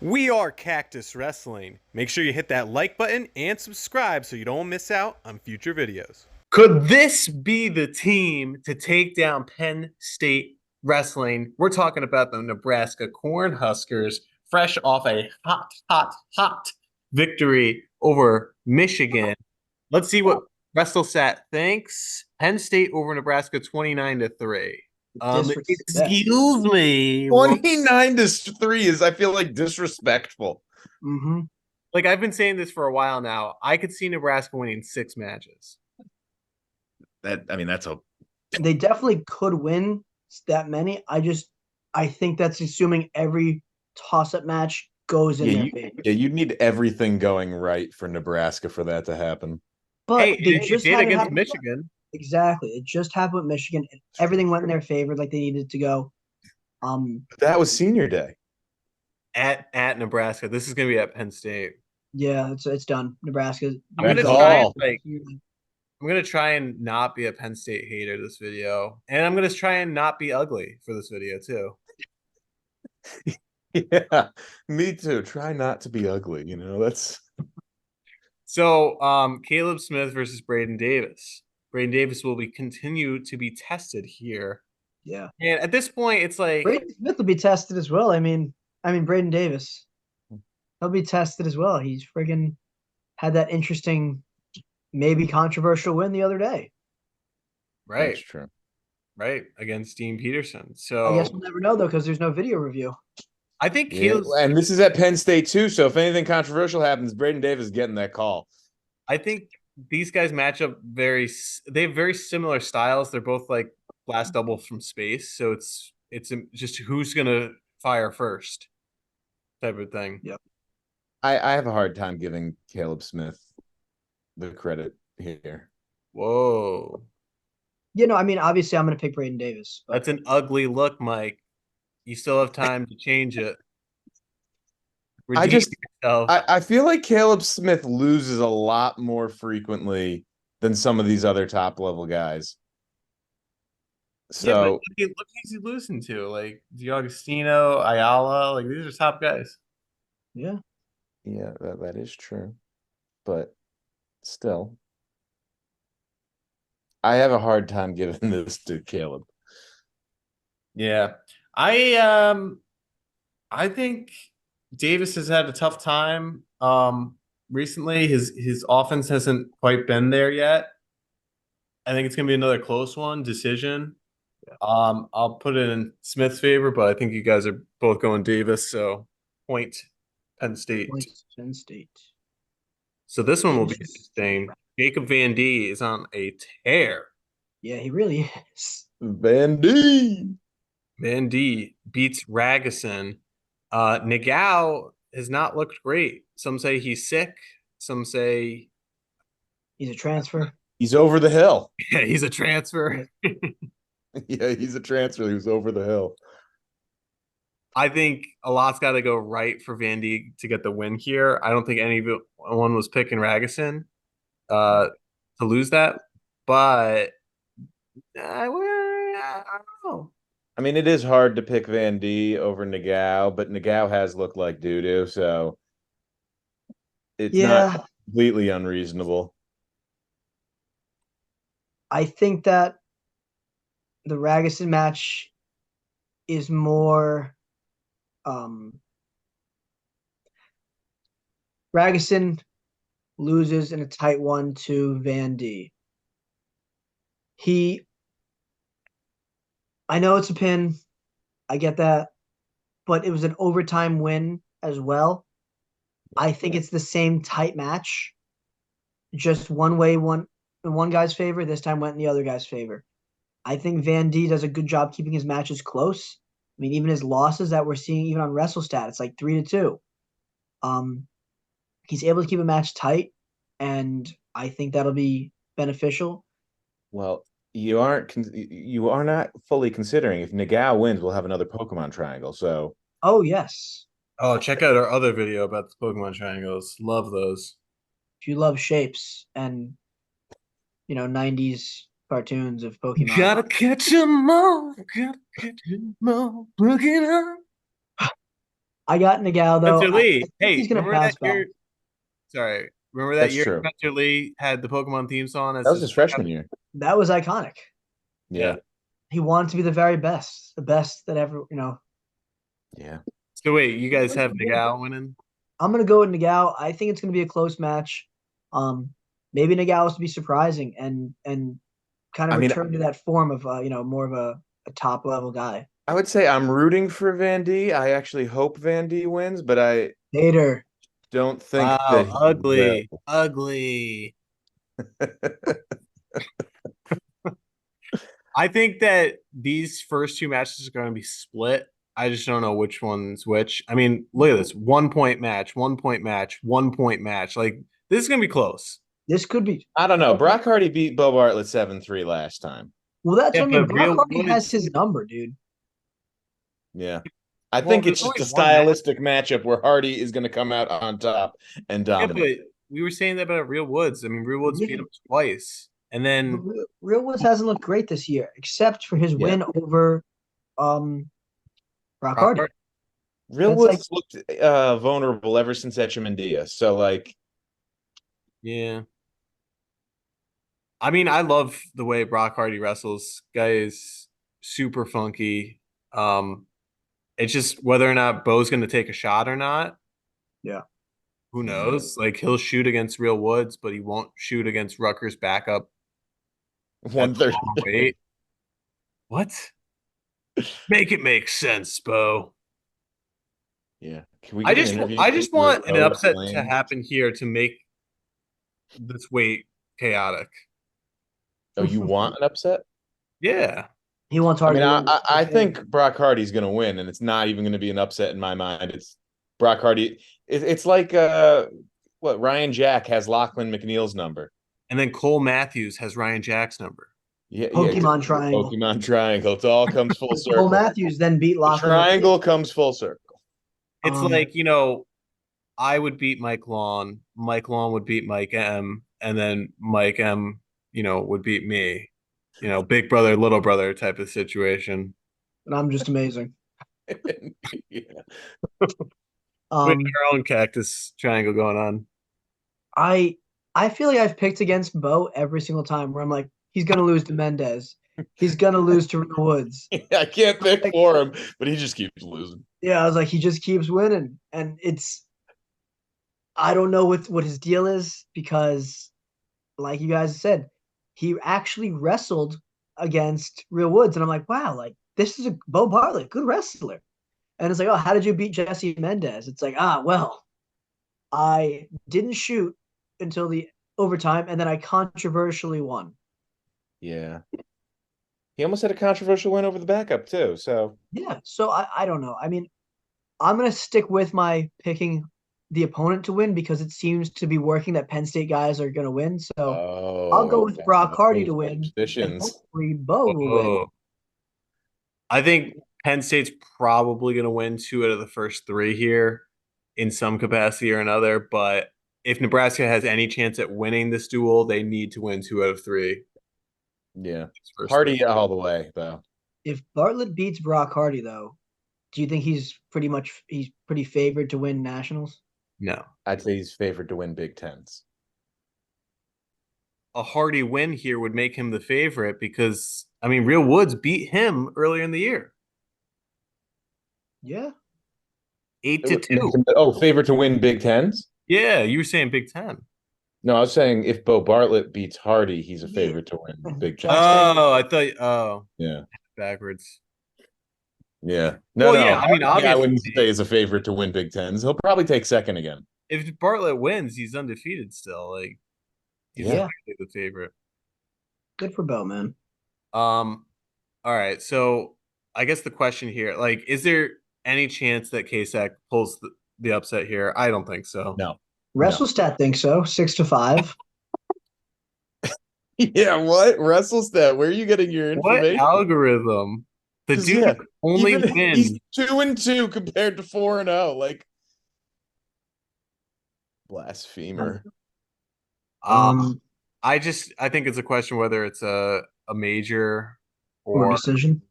We are Cactus Wrestling. Make sure you hit that like button and subscribe so you don't miss out on future videos. Could this be the team to take down Penn State wrestling? We're talking about the Nebraska Cornhuskers, fresh off a hot victory over Michigan. Let's see what WrestleSat thinks. Penn State over Nebraska 29-3. Disrespect. Excuse me. 29-3 is, I feel like, disrespectful. Mm-hmm. Like, I've been saying this for a while now. I could see Nebraska winning 6 matches. That's a They definitely could win that many. I think that's assuming every toss-up match goes in their favor. you'd need everything going right for Nebraska for that to happen. But Hey, they it just did had it against happen. Michigan. Exactly. It just happened with Michigan, and everything went in their favor like they needed to go. That was senior day. At Nebraska. This is gonna be at Penn State. Yeah, it's done. Nebraska. I'm gonna That's try and all. I'm gonna try and not be a Penn State hater this video, and I'm gonna try and not be ugly for this video too. Yeah, me too. Try not to be ugly. That's So, Caleb Smith versus Braden Davis. Braden Davis will continue to be tested here, Yeah. and at this point, it's like Braden Smith will be tested as well. I mean Braden Davis. He'll be tested as well. He's friggin' had that interesting, maybe controversial win the other day. right, that's true. right against Dean Peterson. I So guess we'll never know though because there's no video review. I think Yeah, Caleb's. and this is at Penn State too. So if anything controversial happens, Braden Davis is getting that call. I think these guys match up they have very similar styles. They're both like blast double from space, so it's just who's gonna fire first type of thing. Yep. I have a hard time giving Caleb Smith the credit here. Whoa, Obviously I'm gonna pick Braden Davis. that's an ugly look, Mike. You still have time to change it. I Redeem just yourself. I feel like Caleb Smith loses a lot more frequently than some of these other top level guys. Yeah, but So look who's he losing to, like D'Agostino, Ayala, like these are top guys. Yeah. yeah, that is true. But still, I have a hard time giving this to Caleb. Yeah, I think Davis has had a tough time recently. His offense hasn't quite been there yet. I think it's gonna be another close one, decision. I'll put it in Smith's favor, but I think you guys are both going Davis, so point Penn State. Points Penn State. So this one will be interesting. Jacob Van D is on a tear. Yeah, he really is. Van D. Van D beats Ragusan. Nagao has not looked great. Some say he's sick. Some say He's a transfer. He's over the hill. yeah, he's a transfer. Yeah, he's a transfer. He was over the hill. I think a lot's got to go right for Vandy to get the win here. I don't think anyone was picking Ragusan to lose that, but I don't know. I mean, it is hard to pick Van D over Nagao, but Nagao has looked like doo-doo, so it's not completely unreasonable. I think that the Ragusan match is more Ragusan loses in a tight one to Van D. I know it's a pin. I get that. But it was an overtime win as well. I think it's the same tight match. Just one way, one in one guy's favor. This time went in the other guy's favor. I think Van D does a good job keeping his matches close. I mean, even his losses that we're seeing, even on WrestleStat, it's like 3-2. He's able to keep a match tight, and I think that'll be beneficial. Well, you are not fully considering if Nagao wins, we'll have another Pokemon triangle. So, Oh yes, Oh, check out our other video about the Pokemon triangles. Love those. if you love shapes and 90s cartoons of Pokemon. Gotta catch 'em all. Gotta catch 'em all. Look it up. I got Nagao though. Spencer I Lee. think Hey, he's gonna remember that pass Bell. year? Sorry, remember that That's year true. Spencer Lee had the Pokemon theme song as That was his his freshman year. That was iconic. Yeah. He wanted to be the very best, the best that ever. Yeah. So wait, you guys have Nagao winning? I'm gonna go with Nagao. I think it's gonna be a close match. Maybe Nagao is to be surprising and kind of I mean, return to that form of more of a top level guy. I would say I'm rooting for Van D. I actually hope Van D wins, but I Hater. don't think that Wow, he ugly, will. ugly. I think that these first two matches are going to be split. I just don't know which one's which. I mean, look at this: 1 point match, 1 point match, 1 point match. Like this is going to be close. This could be. I don't know. Brock Hardy beat Bo Bartlett 7-3 last time. Well, that's Yeah, what I mean. but Brock Real Hardy has Woods. his number, dude. Yeah. I Well, think it's there's just a only one match. stylistic matchup where Hardy is going to come out on top and Yeah, dominate. but we were saying that about Real Woods. I mean, Real Woods beat Yeah. him twice, and then Real Woods hasn't looked great this year, except for his Yeah. win over Brock Hardy. Real That's Woods looked vulnerable ever since Echemendia. So, like, yeah. I mean, I love the way Brock Hardy wrestles. Guy is super funky. It's just whether or not Bo's going to take a shot or not. Yeah. Who knows? Like he'll shoot against Real Woods, but he won't shoot against Rutgers backup at the 130. lower weight. What? Make it make sense, Bo. Yeah. Can we I get an just interview I just where want an Bo upset to explains? happen here to make this weight chaotic. Oh, you want an upset? Yeah. He wants I Hardy mean, to win. I think Brock Hardy's going to win, and it's not even going to be an upset in my mind. It's Brock Hardy. It's like what Ryan Jack has Lachlan McNeil's number. And then Cole Matthews has Ryan Jack's number. Yeah, Pokemon Triangle. Pokemon Triangle. It all comes full Cole circle. Matthews then beat The Lachlan. triangle comes full circle. It's like, I would beat Mike Long, Mike Long would beat Mike M, and then Mike M, would beat me. Big brother, little brother type of situation. And I'm just amazing. Yeah. We have our own cactus triangle going on. I feel like I've picked against Bo every single time where I'm like, he's gonna lose to Mendez. He's gonna lose to Real Woods. I can't pick for him, but he just keeps losing. Yeah, I was like, he just keeps winning. And I don't know what his deal is because, like you guys said, he actually wrestled against Real Woods. And I'm like, wow, like this is a Bo Bartlett, good wrestler. And it's like, oh, how did you beat Jesse Mendez? It's like, well, I didn't shoot until the overtime, and then I controversially won. Yeah. He almost had a controversial win over the backup, too. So, Yeah, so I don't know. I mean, I'm going to stick with my picking the opponent to win because it seems to be working that Penn State guys are going to win. So I'll go with Brock Hardy to win. And hopefully Bo will win. I think Penn State's probably going to win 2 out of the first 3 here in some capacity or another. But if Nebraska has any chance at winning this duel, they need to win 2 out of 3. Yeah. Hardy all the way, though. If Bartlett beats Brock Hardy, though, do you think he's pretty favored to win nationals? No. I'd say he's favored to win Big Tens. A Hardy win here would make him the favorite because, I mean, Real Woods beat him earlier in the year. Yeah. 8-2. Oh, favorite to win Big Tens? Yeah, you were saying Big Ten. No, I was saying if Bo Bartlett beats Hardy, he's a favorite to win Big Ten. Oh, I thought. Yeah. Backwards. Yeah. No. Yeah, I mean, obviously, I wouldn't say he's a favorite to win Big Tens. He'll probably take second again. If Bartlett wins, he's undefeated still. Like, he's the favorite. Good for Bo, man. All right. So I guess the question here, like, is there any chance that KSAC pulls the upset here? I don't think so. No. WrestleStat thinks so. 6-5. Yeah, what? WrestleStat? Where are you getting your information? What algorithm? The dude only wins. He's 2-2 compared to 4-0. Like, blasphemer. I think it's a question whether it's a major or decision.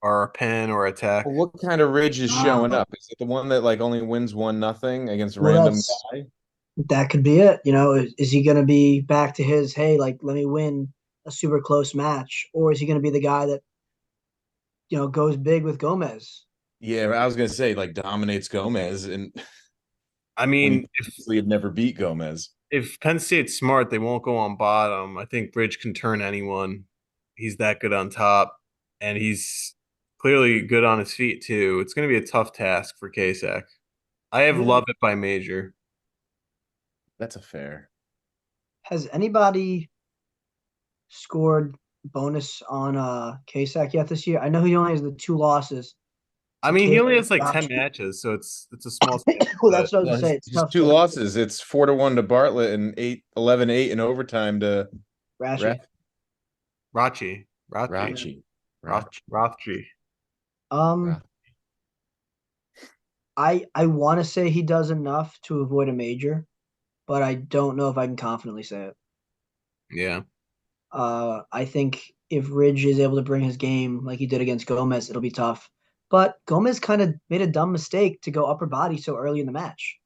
or a Penn or a Tech. Well, what kind of Ridge is showing Uh, up? Is it the one that like only wins 1-0 against a well, random guy? that could be it. Is he going to be back to his, hey, like, let me win a super close match? Or is he going to be the guy that, goes big with Gomez? Yeah, I was gonna say like dominates Gomez, and I when he mean, previously had never beat Gomez. if Penn State's smart, they won't go on bottom. I think Bridge can turn anyone. He's that good on top, and he's clearly good on his feet too. It's going to be a tough task for Kasek. I have Yeah. Love It by Major. That's a fair. Has anybody scored bonus on Kasak yet this year? I know he only has the 2 losses. I The mean, he kid only has like 10 Gotcha. matches, so it's a small sample, Well, but that's what I was No, gonna say. his, It's his tough two to losses, it's 4-1 to Bartlett and 11-8 in overtime to Rashi. Rachi. Rachi. Rachi. Rachi. Um, I want to say he does enough to avoid a major, but I don't know if I can confidently say it. Yeah. I think if Ridge is able to bring his game like he did against Gomez, it'll be tough. But Gomez kind of made a dumb mistake to go upper body so early in the match.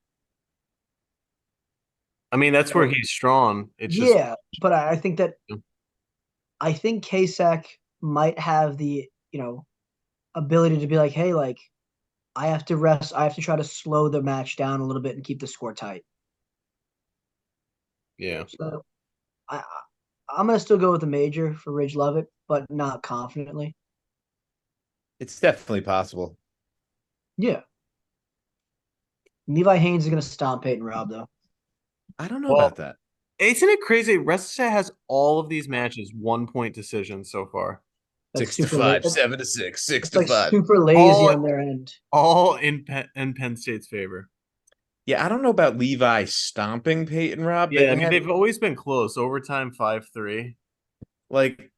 I mean, that's where he's strong. It's just Yeah, but I think that I think Kasak might have the ability to be like, hey, like I have to rest. I have to try to slow the match down a little bit and keep the score tight. yeah. So I I'm gonna still go with the major for Ridge Lovett, but not confidently. It's definitely possible. Yeah, Levi Haynes is gonna stomp Peyton Robb though. I don't know Well, about that. isn't it crazy? Resta has all of these matches 1 point decisions so far. That's 6 to super late. 5, 7 to 6, 6 It's to like 5. super lazy All on their end. all in Penn State's favor. Yeah, I don't know about Levi stomping Peyton Robb. Yeah, They I mean had they've always been close. Overtime 5-3. like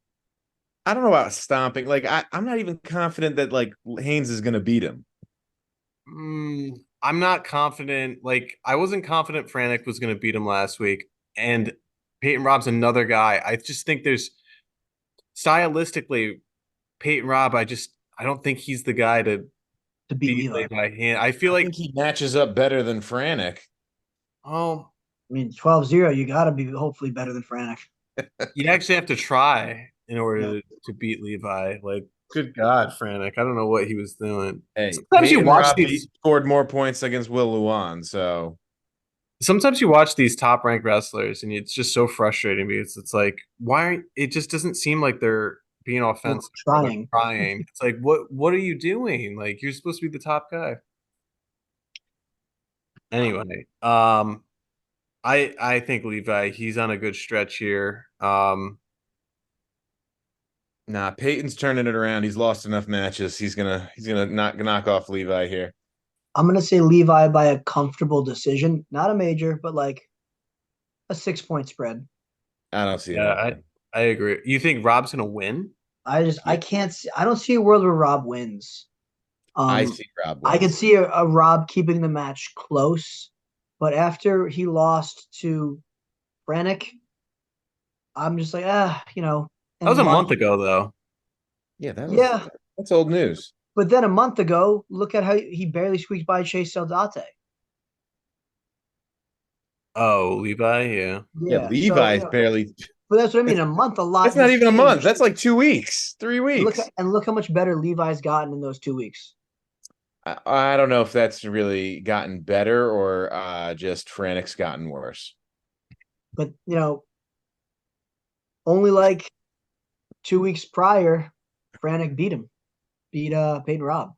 I don't know about stomping. Like I'm not even confident that like Haynes is gonna beat him. I'm not confident. Like I wasn't confident Franek was going to beat him last week, and Peyton Robb's another guy. I just think there's stylistically Peyton Robb. I don't think he's the guy to To beat beat Levi. by hand. I feel I like think he matches up better than Franek. oh, I mean, 12-0, you got to be hopefully better than Franek. you'd actually have to try in order Yeah. to beat Levi. Like good God, Franek. I don't know what he was doing. Hey, Sometimes you Peyton watch Robb these. scored more points against Will Luan, so Sometimes you watch these top ranked wrestlers and it's just so frustrating because it's like why aren't it just doesn't seem like they're being offensive or they're Trying. trying. It's like what are you doing? Like you're supposed to be the top guy. Anyway, I think Levi, he's on a good stretch here. nah, Peyton's turning it around. He's lost enough matches. He's gonna knock off Levi here. I'm gonna say Levi by a comfortable decision, not a major, but like a 6-point spread. I don't see it Yeah, happening. I agree. You think Rob's gonna win? I Yeah, can't see. I don't see a world where Rob wins. I Um, see Rob I could wins. see a Rob keeping the match close, but after he lost to Brannick, I'm just like, That in was a a month. month ago though. Yeah, Yeah, that's old news. but then a month ago, look at how he barely squeaked by Chase Saldate. Oh, Levi, yeah. Yeah, Yeah, so Levi's barely. but that's what I mean. A month, a That's lot not has even a month. changed. That's like 2 weeks, 3 weeks. And look how much better Levi's gotten in those 2 weeks. I don't know if that's really gotten better or just Franek's gotten worse. But only like 2 weeks prior, Brannick beat Peyton Robb.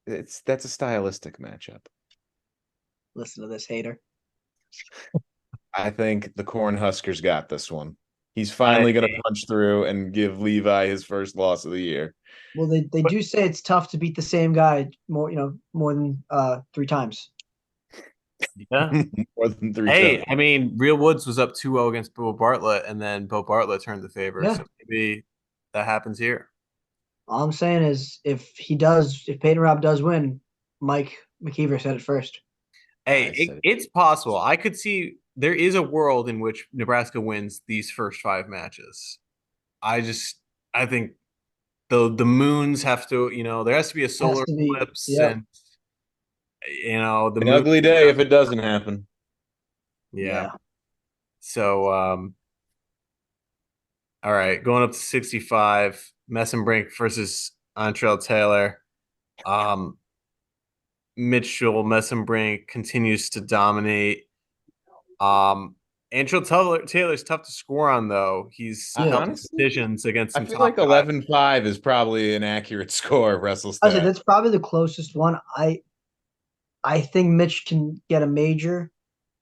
That's a stylistic matchup. Listen to this hater. I think the Cornhuskers got this one. He's I finally going to punch through and give Levi his first loss of the year. Well, they do say it's tough to beat the same guy more than 3 times. yeah. More than 3 Hey, times. I mean, Real Woods was up 2-0 against Bo Bartlett, and then Bo Bartlett turned the favor. Yeah. So maybe that happens here. All I'm saying is if Peyton Robb does win, Mike McKeever said it first. Hey, I said it. it's possible. I could see there is a world in which Nebraska wins these first 5 matches. I think the moons have to, there has to be a solar to be, eclipse, yeah. and the An moon. ugly day if it doesn't happen. Yeah. So, all right, going up to 65, Messenbrink versus Antrell Taylor. Mitchell Messenbrink continues to dominate. Taylor's tough to score on, though. He's held Honestly, decisions against I some feel top like guys. 11-5 is probably an accurate score, Wrestle I said Stat. that's probably the closest one. I think Mitch can get a major.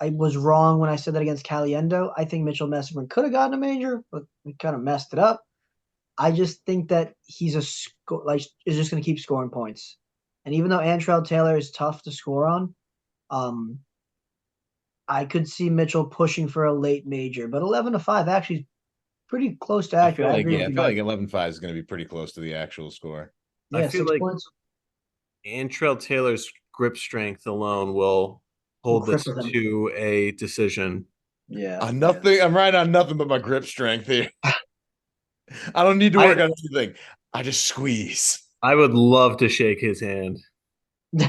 I was wrong when I said that against Caliendo. I think Mitchell Messerman could have gotten a major, but we kind of messed it up. I just think that he's is just going to keep scoring points. And even though Antrell Taylor is tough to score on, I could see Mitchell pushing for a late major. But 11-5 actually is pretty close to I feel accurate. I like, agree yeah, with I you, feel like Mike. 11-5 is going to be pretty close to the actual score. I Yeah, feel 6 like points. Antrell Taylor's grip strength alone will hold this cripple him. to a decision. Yeah. Nothing. I'm right on nothing but my grip strength here. I don't need to work on anything. I just squeeze. I would love to shake his hand. Do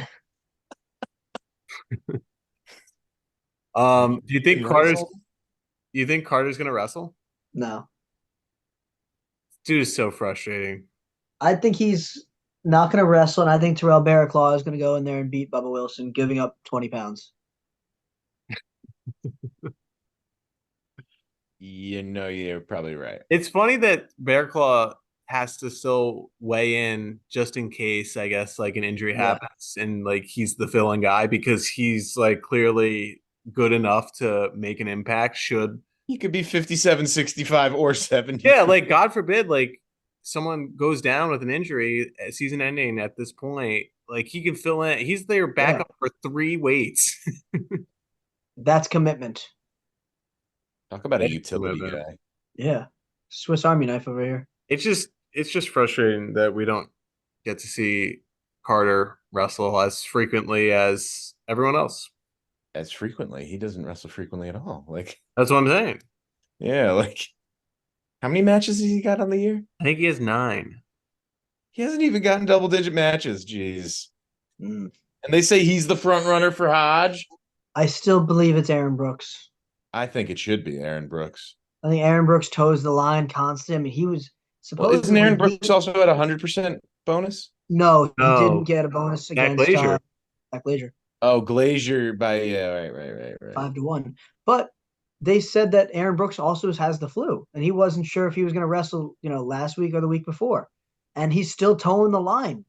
you think Carter's gonna wrestle? No. Dude is so frustrating. I think he's not going to wrestle, and I think Terrell Barraclaw is going to go in there and beat Bubba Wilson, giving up 20 pounds. You're probably right. It's funny that Bearclaw has to still weigh in just in case, I guess, like an injury happens and like he's the fill-in guy because he's like clearly good enough to make an impact should He could be 57, 65, or 70. yeah, like God forbid, like someone goes down with an injury, season ending at this point, like he can fill in. He's their backup for 3 weights. That's commitment. Talk about a utility guy. Yeah. Swiss Army knife over here. It's just frustrating that we don't get to see Carter wrestle as frequently as everyone else. As frequently. He doesn't wrestle frequently at all. Like, That's what I'm saying. yeah, like how many matches has he got on the year? I think he has 9. He hasn't even gotten double-digit matches. Jeez. Mm. And they say he's the front runner for Hodge. I still believe it's Aaron Brooks. I think it should be Aaron Brooks. I think Aaron Brooks toes the line constantly. I mean, he was Well, supposed isn't Aaron Brooks also at 100% bonus? No, he No. didn't get a bonus Matt against Glazier. Matt Glazier. Oh, Glazier by right. 5-1. But they said that Aaron Brooks also has the flu, and he wasn't sure if he was going to wrestle, last week or the week before, and he's still towing the line.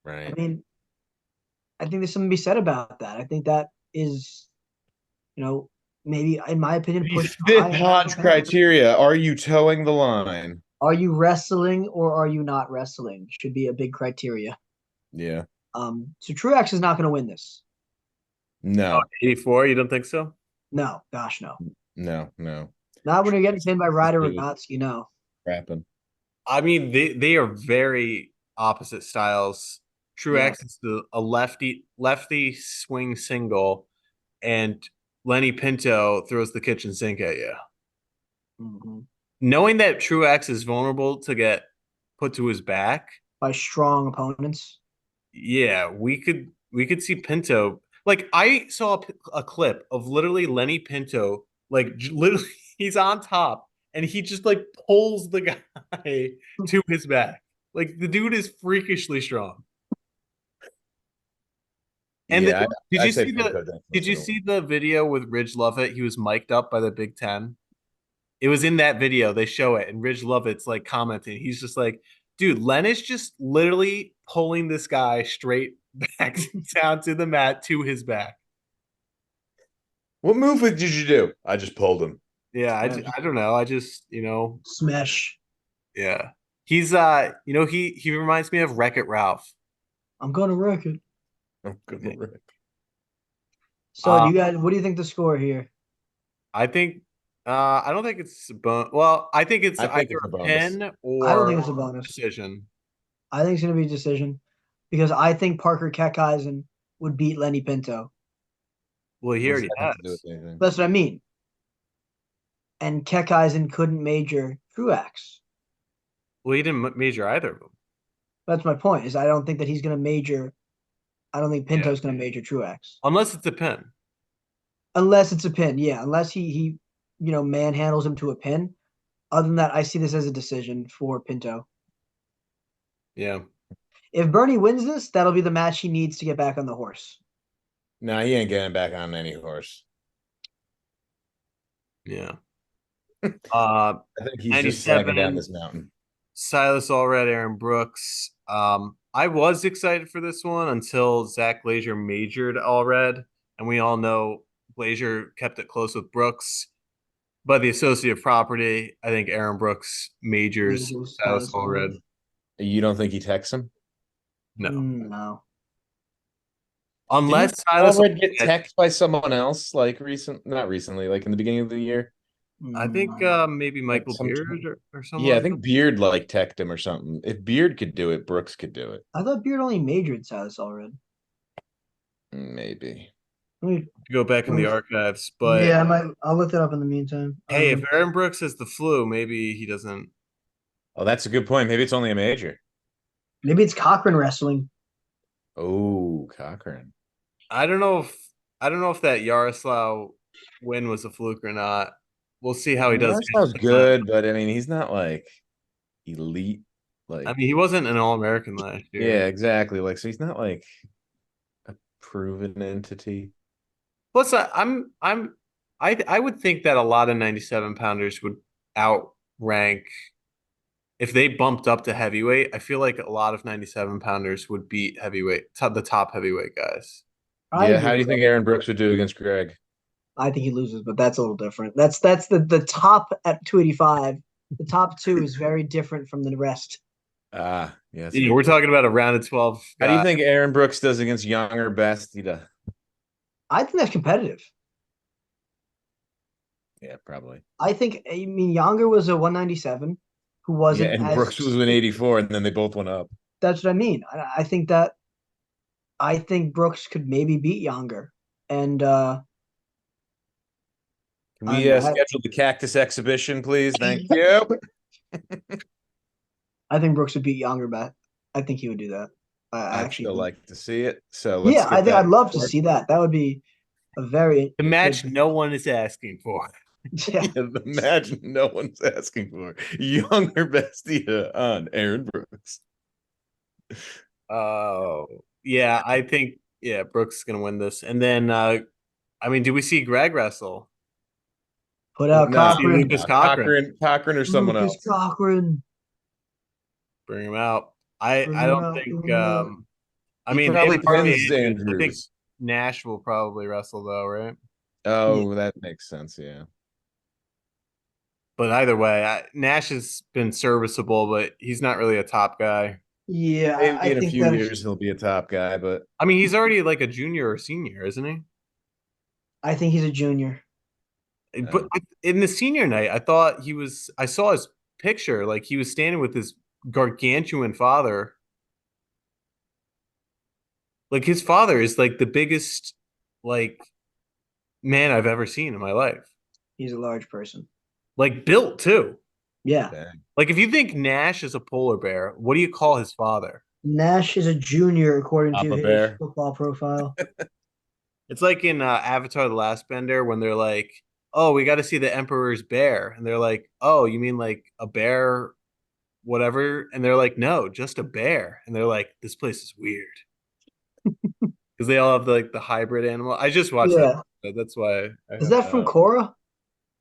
Right. I mean, I think there's something to be said about that. I think that is, maybe in my opinion, push Fifth Hodge criteria: are you towing the line? Are you wrestling or are you not wrestling? Should be a big criteria. Yeah. So Truax is not going to win this. No. 84, you don't think so? No, gosh, no. No. Not when you're getting pinned by Ryder Rogotsky, no. Crapping. I mean, they are very opposite styles. Truax is a lefty swing single, and Lenny Pinto throws the kitchen sink at you. Mm-hmm. Knowing that Truax is vulnerable to get put to his back by strong opponents. Yeah, we could see Pinto. Like I saw a clip of literally Lenny Pinto, like literally he's on top and he just like pulls the guy to his back. Like the dude is freakishly strong. And yeah, did you see the video with Ridge Lovett? He was mic'd up by the Big Ten. It was in that video. They show it, and Ridge Lovett's like commenting. He's just like, dude, Len is just literally pulling this guy straight back down to the mat to his back. What move did you do? I just pulled him. Yeah, I don't know. I just, smash. Yeah. He's he reminds me of Wreck-It Ralph. I'm gonna wreck it. I'm gonna wreck. So what do you think the score here? I think I don't think it's I think it's either a pen or I don't think it's a bonus decision. I think it's gonna be a decision because I think Parker Keckeisen would beat Lenny Pinto. Well, he already has. That's what I mean. And Keckeisen couldn't major Truax. Well, he didn't major either of them. That's my point. Is I don't think that he's going to major. I don't think Yeah. Pinto's going to major Truex Unless it's a pin. unless it's a pin. Yeah, unless he manhandles him to a pin. Other than that, I see this as a decision for Pinto. Yeah. If Bernie wins this, that'll be the match he needs to get back on the horse. No, he ain't getting back on any horse. Yeah. I think he's just sagging down 97. this mountain. Silas Allred, Aaron Brooks. I was excited for this one until Zach Glazier majored Allred, and we all know Glazier kept it close with Brooks. But the associative property, I think Aaron Brooks majors Silas Allred. You don't think he texts him? No. No. Unless Didn't Silas Allred get texted by someone else like not recently, like in the beginning of the year? I think maybe Michael Beard or someone. Yeah, I think Beard like texted him or something. If Beard could do it, Brooks could do it. I thought Beard only majored Silas Allred. Maybe. Let me Go back in the archives, but yeah, I'll look that up in the meantime. hey, if Aaron Brooks has the flu, maybe he doesn't. Oh, that's a good point. Maybe it's only a major. Maybe it's Cochran wrestling. Oh, Cochran. I don't know if that Yaroslav win was a fluke or not. We'll see how he does. Sounds good, but I mean, he's not like elite. Like, I mean, he wasn't an All-American last year. yeah, exactly. Like, so he's not like a proven entity. Plus, I would think that a lot of 97 pounders would outrank if they bumped up to heavyweight. I feel like a lot of 97 pounders would beat the top heavyweight guys. Yeah, how do you think Aaron Brooks would do against Greg? I think he loses, but that's a little different. That's the top at 285. The top two is very different from the rest. Yeah, we're talking about a round of 12. How do you think Aaron Brooks does against Younger Bastida? I think that's competitive. Yeah, probably. I mean, Younger was a 197 who wasn't and as Brooks was an 84, and then they both went up. That's what I mean. I think Brooks could maybe beat Younger. And can we schedule the Cactus exhibition, please? Thank you. I think Brooks would beat Younger, but I think he would do that. I actually still like to see it. So yeah, I think I'd love to see that. That would be a very the match no one is asking for. Yeah. The match no one's asking for. Younger Bastida on Aaron Brooks. Oh, yeah, I think Brooks is gonna win this. And then I mean, do we see Greg wrestle? Put out Cochran. Lucas Cochran or someone Lucas else. Cochran. Bring him out. I don't think I mean probably I think Nash will probably wrestle though, right? Oh, yeah. That makes sense, yeah. But either way, Nash has been serviceable, but he's not really a top guy. Yeah, maybe in a few years he'll be a top guy, but I mean, he's already like a junior or senior, isn't he? I think he's a junior. But in the senior night, I saw his picture, like he was standing with his gargantuan father. Like his father is like the biggest like man I've ever seen in my life. He's a large person. Like built too. Yeah. Dang. Like if you think Nash is a polar bear, what do you call his father? Nash is a junior according to his football profile. It's like in Avatar: The Last Bender when they're like, "Oh, we got to see the Emperor's bear," and they're like, "Oh, you mean like a bear, whatever?" And they're like, "No, just a bear." And they're like, "This place is weird," because they all have the hybrid animal. I just watched that. That's why. Is that from Korra?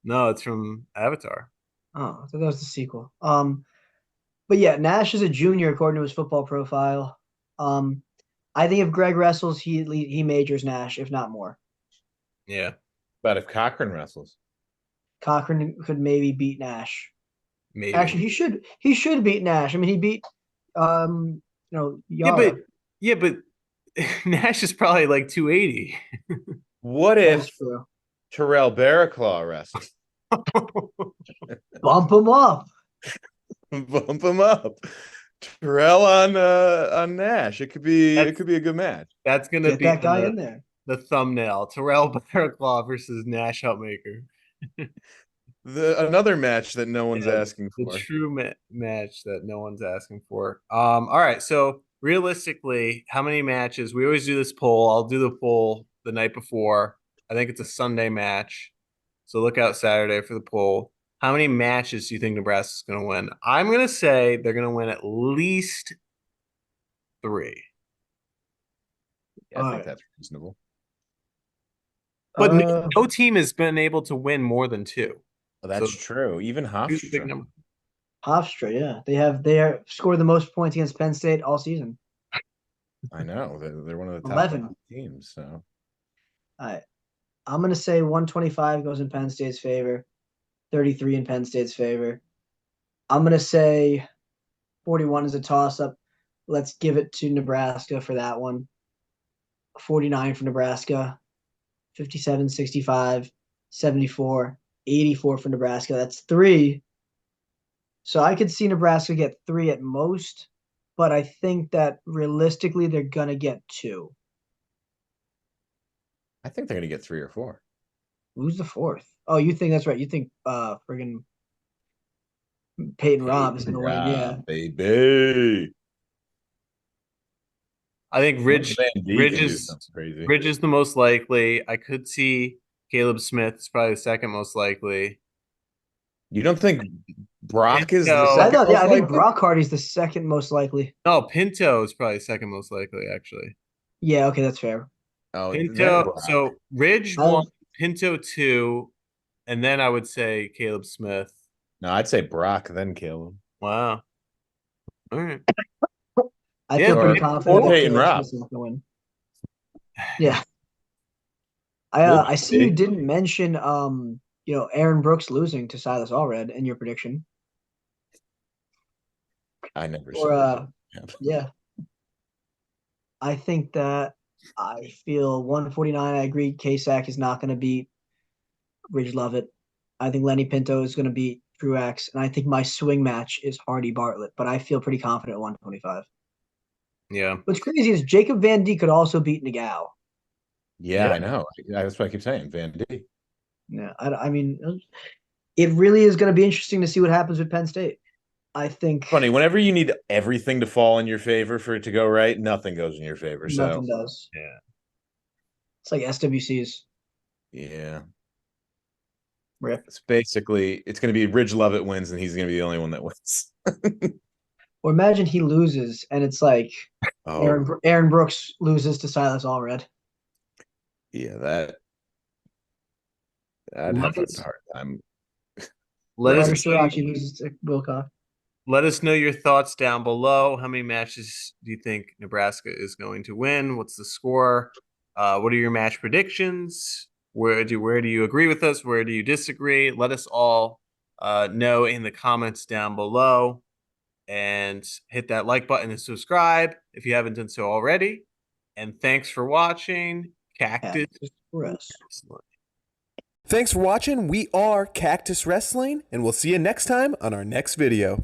No, it's from Avatar. Oh, I thought that was the sequel. But yeah, Nash is a junior according to his football profile. I think if Greg wrestles, he majors Nash, if not more. Yeah. But if Cochran wrestles, Cochran could maybe beat Nash. Maybe. Actually, he should beat Nash. I mean, he beat Yara. Yeah, but Nash is probably like 280. What if Terrell Barraclaw wrestles? Bump him up. Bump him up. Terrell on Nash. It could be a good match. That's gonna be that guy in there. The thumbnail. Terrell Barraclaw versus Nash Helpmaker. Another match that no one's Yeah, asking the for. true match that no one's asking for. All right. So realistically, how many matches? We always do this poll. I'll do the poll the night before. I think it's a Sunday match, so look out Saturday for the poll. How many matches do you think Nebraska's going to win? I'm going to say they're going to win at least 3. Yeah, I think Alright. that's reasonable. But Uh, no team has been able to win more than 2. Well, that's So true. Even two's a big Hofstra. number. Hofstra, yeah, they are scored the most points against Penn State all season. I know they're one of the top 11 teams. So All right, I'm gonna say 125 goes in Penn State's favor, 33 in Penn State's favor. I'm gonna say 41 is a toss up. Let's give it to Nebraska for that one. 49 for Nebraska, 57, 65, 74, 84 for Nebraska. That's 3. So I could see Nebraska get 3 at most, but I think that realistically they're gonna get 2. I think they're going to get 3 or 4. Who's the 4th? Oh, you think that's right? You think friggin' Peyton Robb is gonna win? Yeah. Baby. I think Ridge Van D Ridge can do is something crazy. Ridge is the most likely. I could see Caleb Smith is probably the second most likely. You don't think Brock is the Pinto- I second thought, yeah, most I think likely? Brock Hardy's the second most likely. No, Pinto is probably second most likely, actually. Yeah, okay, that's fair. Oh, then Pinto. Brock. So Ridge I- 1, Pinto 2, and then I would say Caleb Smith. No, I'd say Brock, then Caleb. Wow. All right. I Yeah, feel pretty maybe confident or that Peyton Caleb Robb. Smith's not gonna win. Yeah. We'll I see see. you didn't mention Aaron Brooks losing to Silas Allred in your prediction. I never Or said that. yeah. I think that I feel 149. I agree KSAC is not gonna beat Ridge Lovett. I think Lenny Pinto is gonna beat Truax, and I think my swing match is Hardy Bartlett, but I feel pretty confident at 125. Yeah. What's crazy is Jacob Van D could also beat Nagao. Yeah, Yeah. I know. That's what I keep saying. Van D. Yeah, I mean, it really is going to be interesting to see what happens with Penn State. I think Funny, whenever you need everything to fall in your favor for it to go right, nothing goes in your favor. nothing So does. Yeah. It's like SWCs. yeah. Rip. It's basically it's gonna be Ridge Lovett wins and he's gonna be the only one that wins. Or imagine he loses and it's like Oh Aaron Brooks loses to Silas Allred. yeah, that I'd Let have a us- hard time. Let Ryder us Shirachi loses to Wilcox. Let us know your thoughts down below. How many matches do you think Nebraska is going to win? What's the score? What are your match predictions? Where do you agree with us? Where do you disagree? Let us all know in the comments down below. And hit that like button and subscribe if you haven't done so already. And thanks for watching. Cactus. Thanks for watching. We are Cactus Wrestling, and we'll see you next time on our next video.